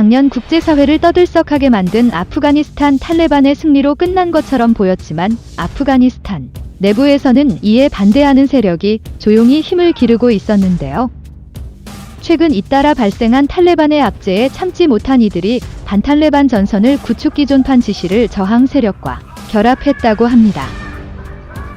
작년 국제사회를 떠들썩하게 만든 아프가니스탄 탈레반의 승리로 끝난 것처럼 보였지만 아프가니스탄 내부에서는 이에 반대하는 세력이 조용히 힘을 기르고 있었는데요. 최근 잇따라 발생한 탈레반의 압제에 참지 못한 이들이 반탈레반 전선을 구축 기존판 지시를 저항 세력과 결합했다고 합니다.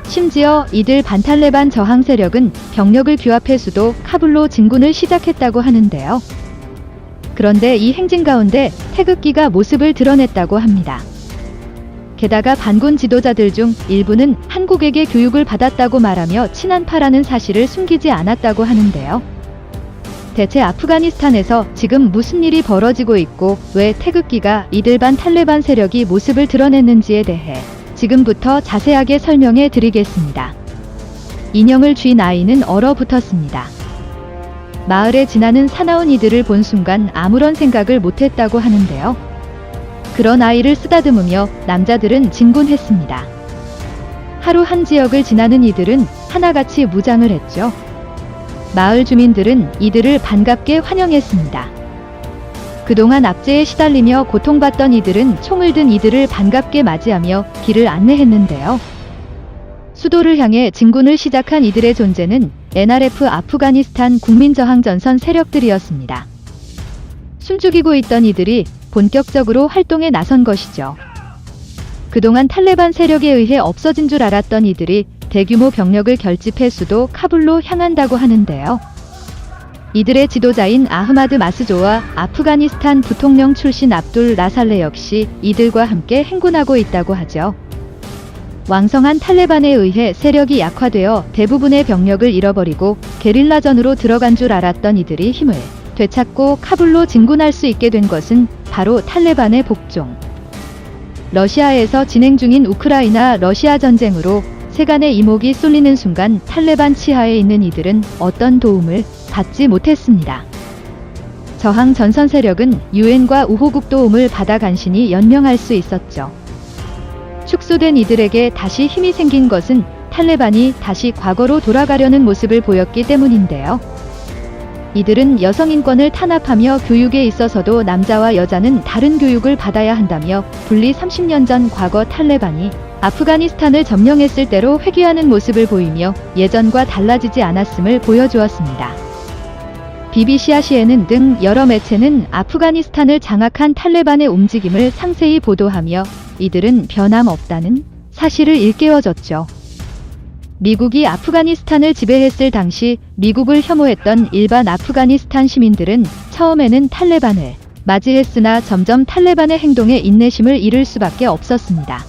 심지어 이들 반탈레반 저항 세력은 병력을 규합해 수도 카불로 진군을 시작했다고 하는데요. 그런데 이 행진 가운데 태극기가 모습을 드러냈다고 합니다. 게다가 반군 지도자들 중 일부는 한국에게 교육을 받았다고 말하며 친한파라는 사실을 숨기지 않았다고 하는데요. 대체 아프가니스탄에서 지금 무슨 일이 벌어지고 있고 왜 태극기가 이들 반 탈레반 세력이 모습을 드러냈는지에 대해 지금부터 자세하게 설명해 드리겠습니다. 인형을 쥔 아이는 얼어붙었습니다. 마을에 지나는 사나운 이들을 본 순간 아무런 생각을 못했다고 하는데요. 그런 아이를 쓰다듬으며 남자들은 진군했습니다. 하루 한 지역을 지나는 이들은 하나같이 무장을 했죠. 마을 주민들은 이들을 반갑게 환영했습니다. 그동안 압제에 시달리며 고통받던 이들은 총을 든 이들을 반갑게 맞이하며 길을 안내했는데요. 수도를 향해 진군을 시작한 이들의 존재는 NRF 아프가니스탄 국민저항전선 세력들이었습니다. 숨죽이고 있던 이들이 본격적으로 활동에 나선 것이죠. 그동안 탈레반 세력에 의해 없어진 줄 알았던 이들이 대규모 병력을 결집해 수도 카불로 향한다고 하는데요. 이들의 지도자인 아흐마드 마스조와 아프가니스탄 부통령 출신 압둘 라살레 역시 이들과 함께 행군하고 있다고 하죠. 왕성한 탈레반에 의해 세력이 약화되어 대부분의 병력을 잃어버리고 게릴라전으로 들어간 줄 알았던 이들이 힘을 되찾고 카불로 진군할 수 있게 된 것은 바로 탈레반의 복종. 러시아에서 진행 중인 우크라이나 러시아 전쟁으로 세간의 이목이 쏠리는 순간 탈레반 치하에 있는 이들은 어떤 도움을 받지 못했습니다. 저항 전선 세력은 유엔과 우호국 도움을 받아 간신히 연명할 수 있었죠. 축소된 이들에게 다시 힘이 생긴 것은 탈레반이 다시 과거로 돌아가려는 모습을 보였기 때문인데요. 이들은 여성 인권을 탄압하며 교육에 있어서도 남자와 여자는 다른 교육을 받아야 한다며 분리 30년 전 과거 탈레반이 아프가니스탄을 점령했을 때로 회귀하는 모습을 보이며 예전과 달라지지 않았음을 보여주었습니다. BBC 아시에는 등 여러 매체는 아프가니스탄을 장악한 탈레반의 움직임을 상세히 보도하며 이들은 변함없다는 사실을 일깨워줬죠. 미국이 아프가니스탄을 지배했을 당시 미국을 혐오했던 일반 아프가니스탄 시민들은 처음에는 탈레반을 맞이했으나 점점 탈레반의 행동에 인내심을 잃을 수밖에 없었습니다.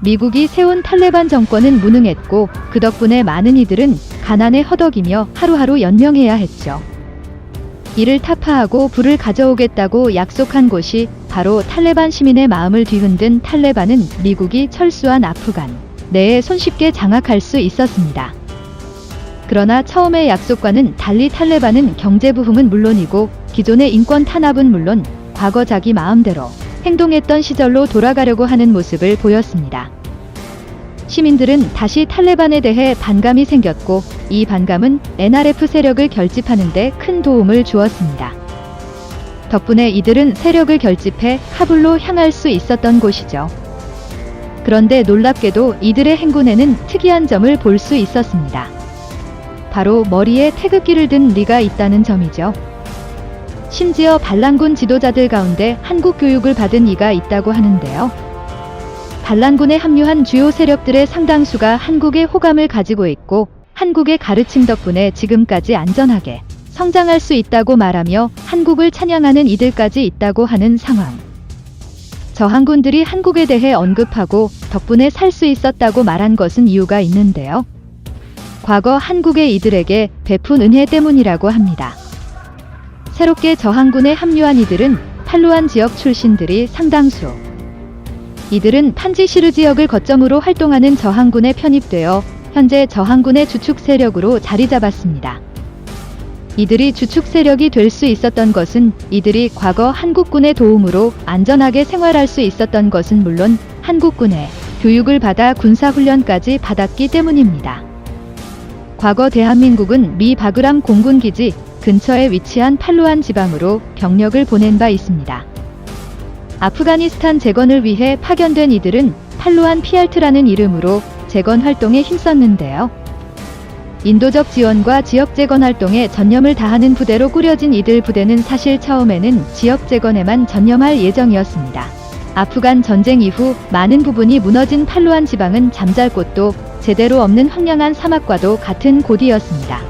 미국이 세운 탈레반 정권은 무능했고 그 덕분에 많은 이들은 가난에 허덕이며 하루하루 연명해야 했죠. 이를 타파하고 불을 가져오겠다고 약속한 곳이 바로 탈레반 시민의 마음을 뒤흔든 탈레반은 미국이 철수한 아프간 내에 손쉽게 장악할 수 있었습니다. 그러나 처음의 약속과는 달리 탈레반은 경제 부흥은 물론이고 기존의 인권 탄압은 물론 과거 자기 마음대로 행동했던 시절로 돌아가려고 하는 모습을 보였습니다. 시민들은 다시 탈레반에 대해 반감이 생겼고 이 반감은 NRF 세력을 결집하는 데 큰 도움을 주었습니다. 덕분에 이들은 세력을 결집해 카불로 향할 수 있었던 곳이죠. 그런데 놀랍게도 이들의 행군에는 특이한 점을 볼 수 있었습니다. 바로 머리에 태극기를 든 리가 있다는 점이죠. 심지어 반란군 지도자들 가운데 한국 교육을 받은 이가 있다고 하는데요. 반란군에 합류한 주요 세력들의 상당수가 한국의 호감을 가지고 있고 한국의 가르침 덕분에 지금까지 안전하게 성장할 수 있다고 말하며 한국을 찬양하는 이들까지 있다고 하는 상황. 저항군들이 한국에 대해 언급하고 덕분에 살 수 있었다고 말한 것은 이유가 있는데요. 과거 한국의 이들에게 베푼 은혜 때문이라고 합니다. 새롭게 저항군에 합류한 이들은 팔루안 지역 출신들이 상당수. 이들은 판지시르 지역을 거점으로 활동하는 저항군에 편입되어 현재 저항군의 주축 세력으로 자리 잡았습니다. 이들이 주축 세력이 될 수 있었던 것은 이들이 과거 한국군의 도움으로 안전하게 생활할 수 있었던 것은 물론 한국군의 교육을 받아 군사훈련까지 받았기 때문입니다. 과거 대한민국은 미 바그람 공군기지 근처에 위치한 팔루안 지방으로 병력을 보낸 바 있습니다. 아프가니스탄 재건을 위해 파견된 이들은 팔루안 PRT라는 이름으로 재건 활동에 힘썼는데요. 인도적 지원과 지역 재건 활동에 전념을 다하는 부대로 꾸려진 이들 부대는 사실 처음에는 지역 재건에만 전념할 예정이었습니다. 아프간 전쟁 이후 많은 부분이 무너진 팔루안 지방은 잠잘곳도 제대로 없는 황량한 사막과도 같은 곳이었습니다.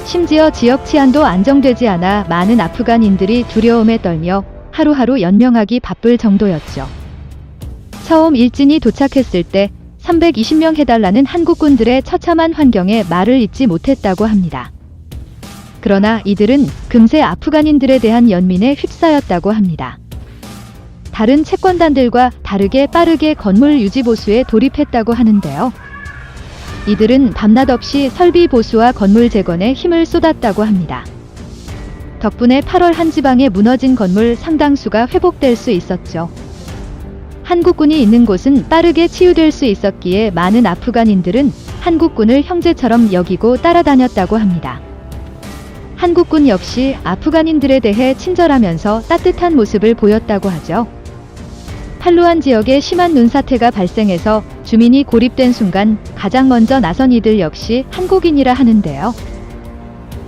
심지어 지역 치안도 안정되지 않아 많은 아프간인들이 두려움에 떨며 하루하루 연명하기 바쁠 정도였죠. 처음 일진이 도착했을 때 320명 해달라는 한국군들의 처참한 환경에 말을 잇지 못했다고 합니다. 그러나 이들은 금세 아프간인들에 대한 연민에 휩싸였다고 합니다. 다른 채권단들과 다르게 빠르게 건물 유지 보수에 돌입했다고 하는데요. 이들은 밤낮 없이 설비 보수와 건물 재건에 힘을 쏟았다고 합니다. 덕분에 8월 한 지방에 무너진 건물 상당수가 회복될 수 있었죠. 한국군이 있는 곳은 빠르게 치유될 수 있었기에 많은 아프간인들은 한국군을 형제처럼 여기고 따라다녔다고 합니다. 한국군 역시 아프간인들에 대해 친절하면서 따뜻한 모습을 보였다고 하죠. 팔루안 지역에 심한 눈사태가 발생해서 주민이 고립된 순간 가장 먼저 나선 이들 역시 한국인이라 하는데요.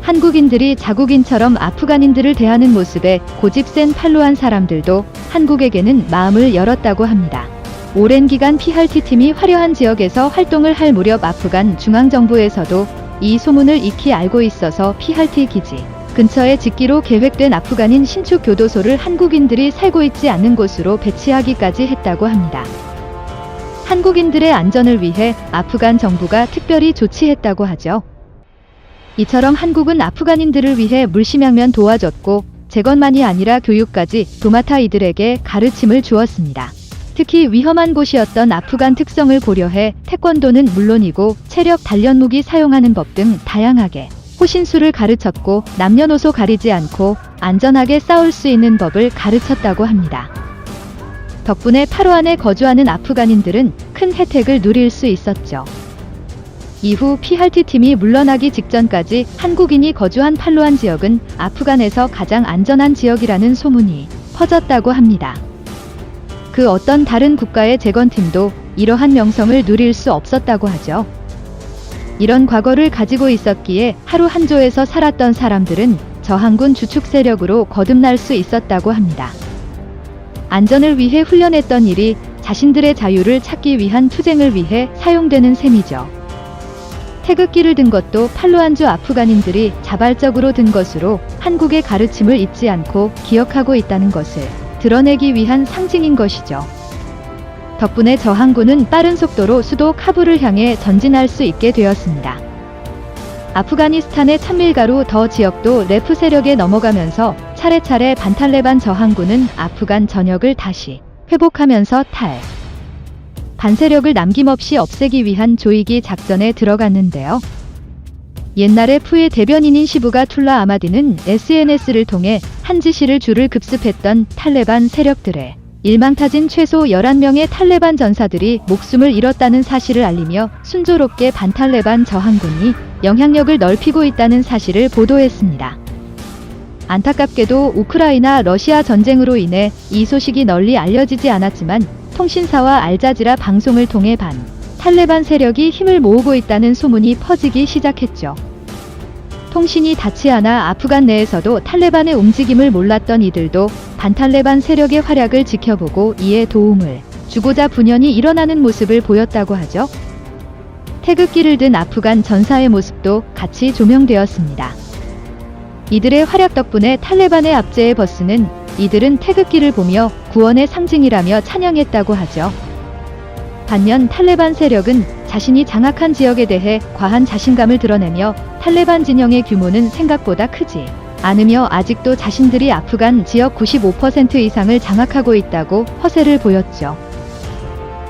한국인들이 자국인처럼 아프간인들을 대하는 모습에 고집 센 팔루안 사람들도 한국에게는 마음을 열었다고 합니다. 오랜 기간 PRT-팀이 화려한 지역에서 활동을 할 무렵 아프간 중앙정부에서도 이 소문을 익히 알고 있어서 PRT 기지 근처에 짓기로 계획된 아프간인 신축 교도소를 한국인들이 살고 있지 않는 곳으로 배치하기까지 했다고 합니다. 한국인들의 안전을 위해 아프간 정부가 특별히 조치했다고 하죠. 이처럼 한국은 아프간인들을 위해 물심양면 도와줬고 재건만이 아니라 교육까지 도맡아 이들에게 가르침을 주었습니다. 특히 위험한 곳이었던 아프간 특성을 고려해 태권도는 물론이고 체력 단련 무기 사용하는 법 등 다양하게 호신술을 가르쳤고 남녀노소 가리지 않고 안전하게 싸울 수 있는 법을 가르쳤다고 합니다. 덕분에 파루안에 거주하는 아프간인들은 큰 혜택을 누릴 수 있었죠. 이후 PRT-팀이 물러나기 직전까지 한국인이 거주한 팔루안 지역은 아프간에서 가장 안전한 지역이라는 소문이 퍼졌다고 합니다. 그 어떤 다른 국가의 재건팀도 이러한 명성을 누릴 수 없었다고 하죠. 이런 과거를 가지고 있었기에 하루 한조에서 살았던 사람들은 저항군 주축 세력으로 거듭날 수 있었다고 합니다. 안전을 위해 훈련했던 일이 자신들의 자유를 찾기 위한 투쟁을 위해 사용되는 셈이죠. 태극기를 든 것도 팔루안주 아프간인들이 자발적으로 든 것으로 한국의 가르침을 잊지 않고 기억하고 있다는 것을 드러내기 위한 상징인 것이죠. 덕분에 저항군은 빠른 속도로 수도 카불을 향해 전진할 수 있게 되었습니다. 아프가니스탄의 찬밀가루 더 지역도 레프 세력에 넘어가면서 차례차례 반탈레반 저항군은 아프간 전역을 다시 회복하면서 반세력을 남김없이 없애기 위한 조이기 작전에 들어갔는데요. 옛날에 푸의 대변인인 시부가 툴라 아마디는 SNS를 통해 한지시를 주를 급습했던 탈레반 세력들의 일망타진 최소 11명의 탈레반 전사들이 목숨을 잃었다는 사실을 알리며 순조롭게 반탈레반 저항군이 영향력을 넓히고 있다는 사실을 보도했습니다. 안타깝게도 우크라이나 러시아 전쟁으로 인해 이 소식이 널리 알려지지 않았지만 통신사와 알자지라 방송을 통해 탈레반 세력이 힘을 모으고 있다는 소문이 퍼지기 시작했죠. 통신이 닿지 않아 아프간 내에서도 탈레반의 움직임을 몰랐던 이들도 반탈레반 세력의 활약을 지켜보고 이에 도움을 주고자 분연히 일어나는 모습을 보였다고 하죠. 태극기를 든 아프간 전사의 모습도 같이 조명되었습니다. 이들의 활약 덕분에 탈레반의 압제의 버스는 이들은 태극기를 보며 구원의 상징이라며 찬양했다고 하죠. 반면 탈레반 세력은 자신이 장악한 지역에 대해 과한 자신감을 드러내며 탈레반 진영의 규모는 생각보다 크지 않으며 아직도 자신들이 아프간 지역 95% 이상을 장악하고 있다고 허세를 보였죠.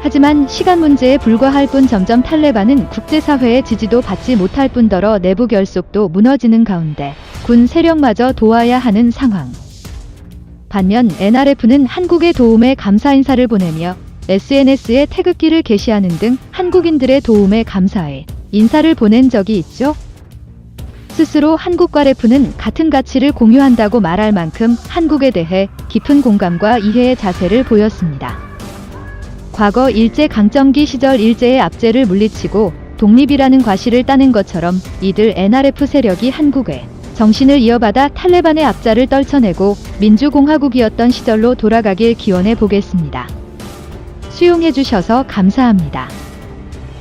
하지만 시간 문제에 불과할 뿐 점점 탈레반은 국제사회의 지지도 받지 못할 뿐더러 내부 결속도 무너지는 가운데 군 세력마저 도와야 하는 상황. 반면 NRF는 한국의 도움에 감사 인사를 보내며 SNS에 태극기를 게시하는 등 한국인들의 도움에 감사의 인사를 보낸 적이 있죠. 스스로 한국과 레프는 같은 가치를 공유한다고 말할 만큼 한국에 대해 깊은 공감과 이해의 자세를 보였습니다. 과거 일제강점기 시절 일제의 압제를 물리치고 독립이라는 과실을 따낸 것처럼 이들 NRF 세력이 한국의 정신을 이어받아 탈레반의 압자를 떨쳐내고 민주공화국이었던 시절로 돌아가길 기원해 보겠습니다. 수용해 주셔서 감사합니다.